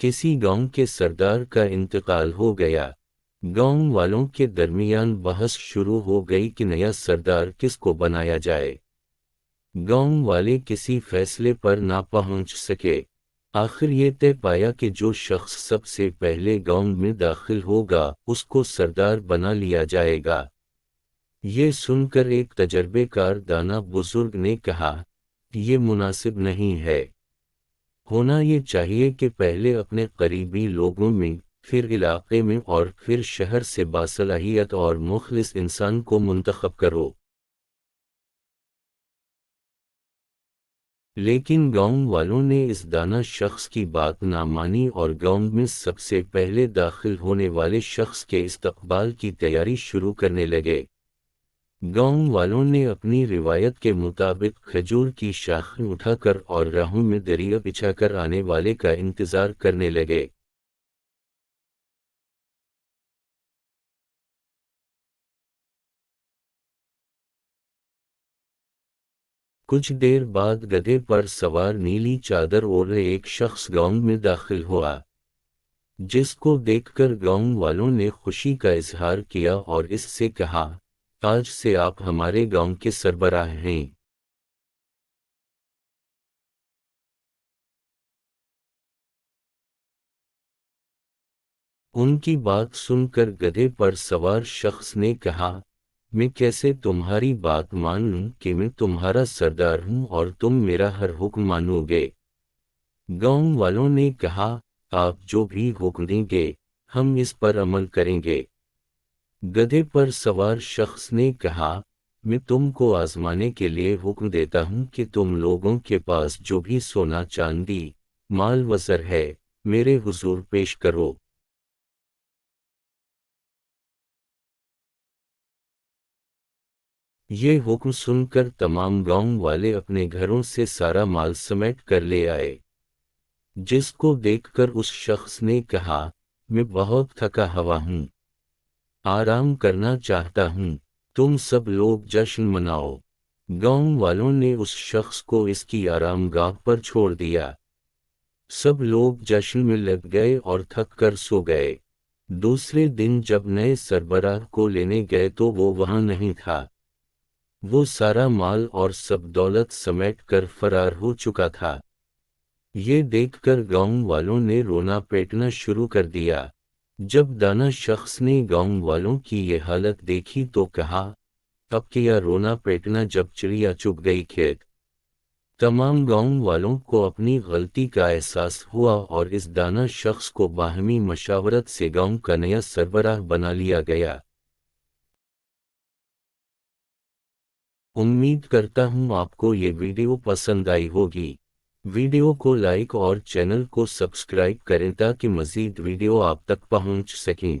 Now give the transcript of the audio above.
کسی گاؤں کے سردار کا انتقال ہو گیا۔ گاؤں والوں کے درمیان بحث شروع ہو گئی کہ نیا سردار کس کو بنایا جائے۔ گاؤں والے کسی فیصلے پر نہ پہنچ سکے۔ آخر یہ طے پایا کہ جو شخص سب سے پہلے گاؤں میں داخل ہوگا اس کو سردار بنا لیا جائے گا۔ یہ سن کر ایک تجربے کار دانا بزرگ نے کہا، یہ مناسب نہیں ہے۔ ہونا یہ چاہیے کہ پہلے اپنے قریبی لوگوں میں، پھر علاقے میں اور پھر شہر سے باصلاحیت اور مخلص انسان کو منتخب کرو۔ لیکن گاؤں والوں نے اس دانا شخص کی بات نہ مانی اور گاؤں میں سب سے پہلے داخل ہونے والے شخص کے استقبال کی تیاری شروع کرنے لگے۔ گاؤں والوں نے اپنی روایت کے مطابق کھجور کی شاخیں اٹھا کر اور راہوں میں دریا بچھا کر آنے والے کا انتظار کرنے لگے۔ کچھ دیر بعد گدھے پر سوار نیلی چادر اوڑھے ایک شخص گاؤں میں داخل ہوا، جس کو دیکھ کر گاؤں والوں نے خوشی کا اظہار کیا اور اس سے کہا، آج سے آپ ہمارے گاؤں کے سربراہ ہیں۔ ان کی بات سن کر گدھے پر سوار شخص نے کہا، میں کیسے تمہاری بات مان لوں کہ میں تمہارا سردار ہوں اور تم میرا ہر حکم مانو گے؟ گاؤں والوں نے کہا، آپ جو بھی حکم دیں گے ہم اس پر عمل کریں گے۔ گدھے پر سوار شخص نے کہا، میں تم کو آزمانے کے لیے حکم دیتا ہوں کہ تم لوگوں کے پاس جو بھی سونا چاندی، مال و زر ہے، میرے حضور پیش کرو۔ یہ حکم سن کر تمام گاؤں والے اپنے گھروں سے سارا مال سمیٹ کر لے آئے، جس کو دیکھ کر اس شخص نے کہا، میں بہت تھکا ہوا ہوں، آرام کرنا چاہتا ہوں، تم سب لوگ جشن مناؤ۔ گاؤں والوں نے اس شخص کو اس کی آرام گاہ پر چھوڑ دیا۔ سب لوگ جشن میں لگ گئے اور تھک کر سو گئے۔ دوسرے دن جب نئے سربراہ کو لینے گئے تو وہ وہاں نہیں تھا۔ وہ سارا مال اور سب دولت سمیٹ کر فرار ہو چکا تھا۔ یہ دیکھ کر گاؤں والوں نے رونا پیٹنا شروع کر دیا۔ جب دانا شخص نے گاؤں والوں کی یہ حالت دیکھی تو کہا، اب کیا رونا پیٹنا جب چڑیا چگ گئی کھیت۔ تمام گاؤں والوں کو اپنی غلطی کا احساس ہوا اور اس دانا شخص کو باہمی مشاورت سے گاؤں کا نیا سربراہ بنا لیا گیا۔ امید کرتا ہوں آپ کو یہ ویڈیو پسند آئی ہوگی۔ ویڈیو کو لائک اور چینل کو سبسکرائب کریں تاکہ مزید ویڈیو آپ تک پہنچ سکیں۔